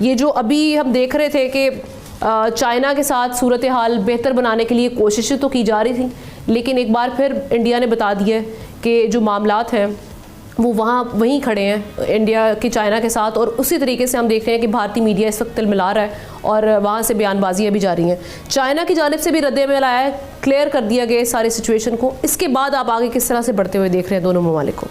یہ جو ابھی ہم دیکھ رہے تھے کہ چائنا کے ساتھ صورتحال بہتر بنانے کے لیے کوششیں تو کی جا رہی تھیں، لیکن ایک بار پھر انڈیا نے بتا دیا ہے کہ جو معاملات ہیں وہ وہیں کھڑے ہیں انڈیا کی چائنا کے ساتھ، اور اسی طریقے سے ہم دیکھ رہے ہیں کہ بھارتی میڈیا اس وقت تلملا رہا ہے اور وہاں سے بیان بازیاں بھی جاری ہیں. چائنا کی جانب سے بھی رد عمل آیا ہے، کلیئر کر دیا گیا سارے سچویشن کو. اس کے بعد آپ آگے کس طرح سے بڑھتے ہوئے دیکھ رہے ہیں دونوں ممالک کو؟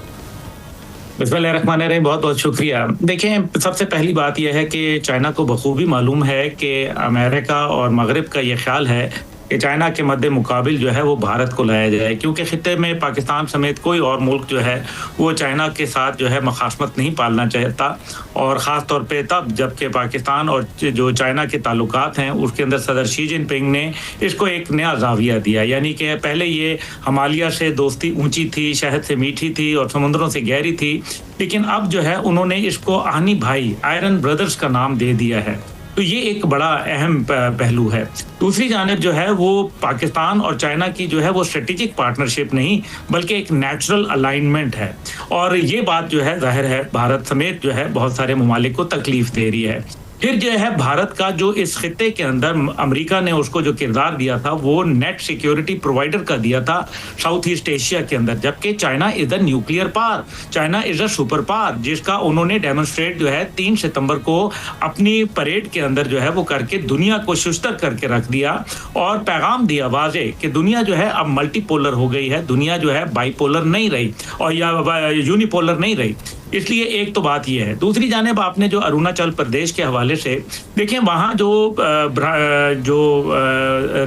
بسم اللہ الرحمن الرحیم. بہت بہت شکریہ. دیکھیں، سب سے پہلی بات یہ ہے کہ چائنا کو بخوبی معلوم ہے کہ امریکہ اور مغرب کا یہ خیال ہے کہ چائنا کے مد مقابل جو ہے وہ بھارت کو لایا جائے، کیونکہ خطے میں پاکستان سمیت کوئی اور ملک جو ہے وہ چائنا کے ساتھ جو ہے مخاصمت نہیں پالنا چاہتا، اور خاص طور پہ تب جب کہ پاکستان اور جو چائنا کے تعلقات ہیں اس کے اندر صدر شی جن پنگ نے اس کو ایک نیا زاویہ دیا. یعنی کہ پہلے یہ ہمالیہ سے دوستی اونچی تھی، شہد سے میٹھی تھی اور سمندروں سے گہری تھی، لیکن اب جو ہے انہوں نے اس کو آہنی بھائی، آئرن بردرز کا نام دے دیا ہے. تو یہ ایک بڑا اہم پہلو ہے. دوسری جانب جو ہے وہ پاکستان اور چائنا کی جو ہے وہ اسٹریٹجک پارٹنرشپ نہیں بلکہ ایک نیچرل الائنمنٹ ہے، اور یہ بات جو ہے ظاہر ہے بھارت سمیت جو ہے بہت سارے ممالک کو تکلیف دے رہی ہے. پھر جو ہے بھارت کا جو اس خطے کے اندر امریکہ نے اس کو جو کردار دیا تھا وہ نیٹ سیکیورٹی پرووائڈر کا دیا تھا ساؤتھ ایسٹ ایشیا کے اندر، جبکہ China is a nuclear power, China is a super power, جس کا انہوں نے ڈیمونسٹریٹ جو ہے 3 ستمبر کو اپنی پریڈ کے اندر جو ہے وہ کر کے دنیا کو ششتر کر کے رکھ دیا اور پیغام دیا واضح کہ دنیا جو ہے اب ملٹی پولر ہو گئی ہے، دنیا جو ہے بائی پولر نہیں رہی اور یا یونی پولر نہیں رہی. اس لیے ایک تو بات یہ ہے. دوسری جانب آپ نے جو اروناچل پردیش کے حوالے سے دیکھیں، وہاں جو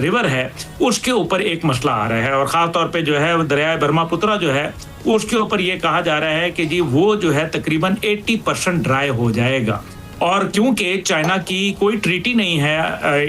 ریور ہے اس کے اوپر ایک مسئلہ آ رہا ہے، اور خاص طور پہ جو ہے دریائے برہما پترا جو ہے اس کے اوپر یہ کہا جا رہا ہے کہ جی وہ جو ہے تقریباً 80% ڈرائی ہو جائے گا. اور کیونکہ چائنا کی کوئی ٹریٹی نہیں ہے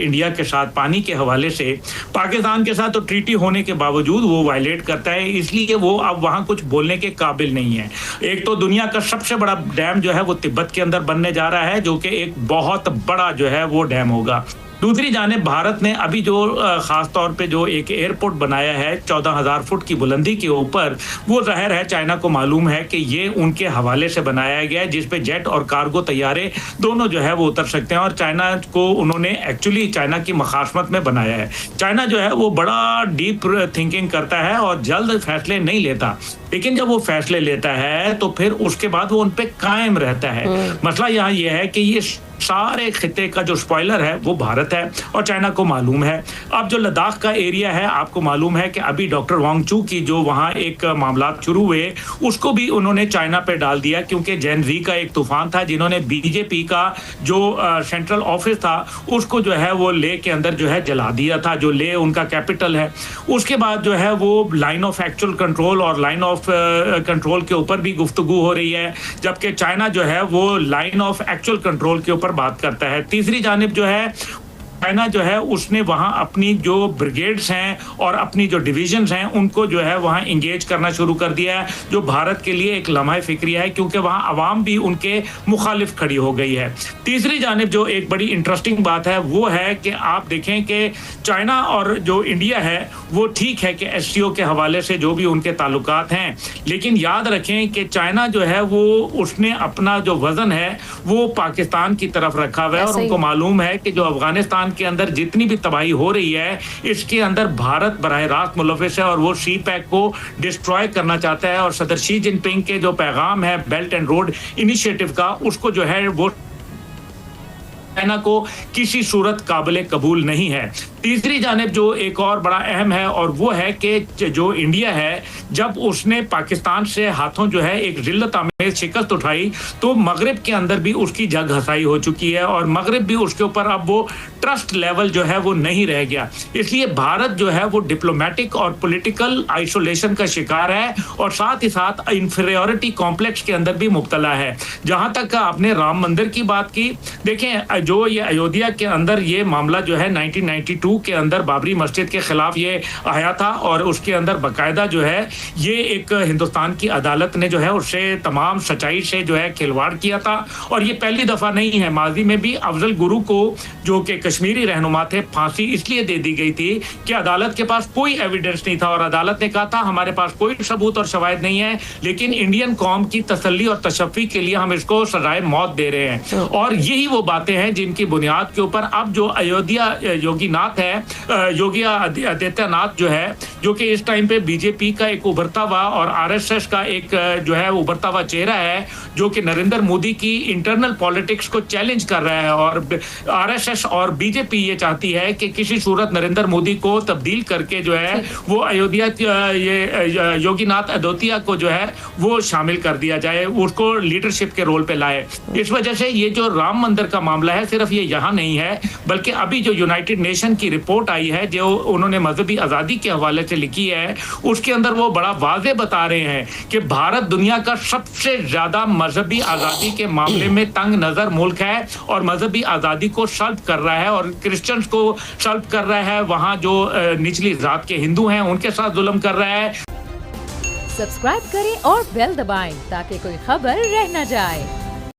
انڈیا کے ساتھ پانی کے حوالے سے، پاکستان کے ساتھ تو ٹریٹی ہونے کے باوجود وہ وائلیٹ کرتا ہے، اس لیے وہ اب وہاں کچھ بولنے کے قابل نہیں ہے. ایک تو دنیا کا سب سے بڑا ڈیم جو ہے وہ تبت کے اندر بننے جا رہا ہے، جو کہ ایک بہت بڑا جو ہے وہ ڈیم ہوگا. دوسری جانب بھارت نے ابھی جو خاص طور پہ جو ایک ایئرپورٹ بنایا ہے 14,000 فٹ کی بلندی کے اوپر، وہ ظاہر ہے چائنا کو معلوم ہے کہ یہ ان کے حوالے سے بنایا گیا ہے جس پہ جیٹ اور کارگو طیارے دونوں جو ہے وہ اتر سکتے ہیں، اور چائنا کو انہوں نے ایکچولی چائنا کی مخاصمت میں بنایا ہے. چائنا جو ہے وہ بڑا ڈیپ تھنکنگ کرتا ہے اور جلد فیصلے نہیں لیتا، لیکن جب وہ فیصلے لیتا ہے تو پھر اس کے بعد وہ ان پہ قائم رہتا ہے. مسئلہ یہاں یہ ہے کہ یہ سارے خطے کا جو سپوائلر ہے وہ بھارت ہے اور چائنا کو معلوم ہے. اب جو لداخ کا ایریا ہے آپ کو معلوم ہے کہ ابھی ڈاکٹر وانگ چو کی جو وہاں ایک معاملات شروع ہوئے اس کو بھی انہوں نے چائنا پہ ڈال دیا، کیونکہ جین زی کا ایک طوفان تھا جنہوں نے بی جے پی کا جو سینٹرل آفس تھا اس کو جو ہے وہ لے کے اندر جو ہے جلا دیا تھا، جو لے ان کا کیپٹل ہے. اس کے بعد جو ہے وہ لائن آف ایکچوئل کنٹرول اور لائن آف کنٹرول کے اوپر بھی گفتگو ہو رہی ہے، جبکہ چائنا جو ہے وہ لائن آف ایکچوئل کنٹرول کے اوپر بات کرتا ہے. تیسری جانب جو ہے چائنا جو ہے اس نے وہاں اپنی جو بریگیڈز ہیں اور اپنی جو ڈویژنز ہیں ان کو جو ہے وہاں انگیج کرنا شروع کر دیا ہے، جو بھارت کے لیے ایک لمحہ فکریہ ہے کیونکہ وہاں عوام بھی ان کے مخالف کھڑی ہو گئی ہے. تیسری جانب جو ایک بڑی انٹرسٹنگ بات ہے وہ ہے کہ آپ دیکھیں کہ چائنا اور جو انڈیا ہے وہ ٹھیک ہے کہ ایس سی او کے حوالے سے جو بھی ان کے تعلقات ہیں، لیکن یاد رکھیں کہ چائنا جو ہے وہ اس نے اپنا جو وزن ہے وہ پاکستان کی طرف رکھا ہوا ہے، اور ان کو معلوم ہے کہ جو افغانستان کے اندر جتنی بھی تباہی ہو رہی ہے اس کے اندر بھارت براہ راست ملوث ہے اور وہ سی پیک کو ڈسٹروائے کرنا چاہتا ہے. اور صدر شی جن پنگ کے جو پیغام ہے بیلٹ اینڈ روڈ انیشیٹو کا، اس کو جو ہے وہ چائنا کو کسی صورت قابل قبول نہیں ہے. تیسری جانب جو ایک اور بڑا اہم ہے اور وہ ہے کہ جو انڈیا ہے جب اس نے پاکستان سے ہاتھوں جو ہے ایک ذلت آمیز شکست اٹھائی تو مغرب کے اندر بھی اس کی جگ ہسائی ہو چکی ہے، اور مغرب بھی اس کے اوپر اب وہ ٹرسٹ لیول جو ہے وہ نہیں رہ گیا. اس لیے بھارت جو ہے وہ ڈپلومیٹک اور پولیٹیکل آئسولیشن کا شکار ہے اور ساتھ ہی ساتھ انفیریورٹی کمپلیکس کے اندر بھی مبتلا ہے. جہاں تک آپ نے رام مندر کی بات کی، دیکھیں جو یہ ایودھیا کے اندر یہ معاملہ جو ہے 1992 2 کے اندر بابری مسجد کے خلاف یہ آیا تھا اور اس کے اندر باقاعدہ جو ہے یہ ایک ہندوستان کی عدالت نے جو ہے اس سے تمام سچائی سے جو ہے کھلواڑ کیا تھا. اور یہ پہلی دفعہ نہیں ہے, ماضی میں بھی افضل گرو کو جو کہ کشمیری رہنما تھے پھانسی اس لیے دے دی گئی تھی کہ عدالت کے پاس کوئی ایویڈنس نہیں تھا اور عدالت نے کہا تھا ہمارے پاس کوئی ثبوت اور شواہد نہیں ہے, لیکن انڈین قوم کی تسلی اور تشفی کے لیے ہم اس کو سزائے موت دے رہے ہیں. اور یہی وہ باتیں ہیں جن کی بنیاد کے اوپر اب جو ایودھیا یوگی ناتھ ہے, یوگی آدتیہ ناتھ جو ہے, جو کہ اس ٹائم پہ بی جے پی کا ایک ابھرتا ہوا اور آر ایس ایس کا ایک جو ہے ابھرتا ہوا چہرہ ہے, جو کہ نریندر مودی کی انٹرنل پالیٹکس کو چیلنج کر رہا ہے. اور آر ایس ایس اور بی جے پی یہ چاہتی ہے کہ کسی صورت نریندر مودی کو تبدیل کر کے جو ہے وہ ایودھیا یہ یوگی ناتھ ادوتیا کو جو ہے وہ شامل کر دیا جائے, اس کو لیڈرشپ کے رول پہ لائے. اس وجہ سے یہ جو رام مندر کا معاملہ ہے صرف یہ یہاں نہیں ہے, بلکہ ابھی جو یونائٹڈ نیشن کی رپورٹ آئی ہے جو انہوں نے مذہبی آزادی کے حوالے سے لکھی ہے, اس کے اندر وہ بڑا واضح بتا رہے ہیں کہ بھارت دنیا کا سب سے زیادہ مذہبی آزادی کے معاملے میں تنگ نظر ملک ہے اور مذہبی آزادی کو سلب کر رہا ہے اور کرسچنز کو سلب کر رہا ہے. وہاں جو نچلی ذات کے ہندو ہیں ان کے ساتھ ظلم کر رہا ہے. سبسکرائب کریں اور بیل دبائیں تاکہ کوئی خبر رہ نہ جائے.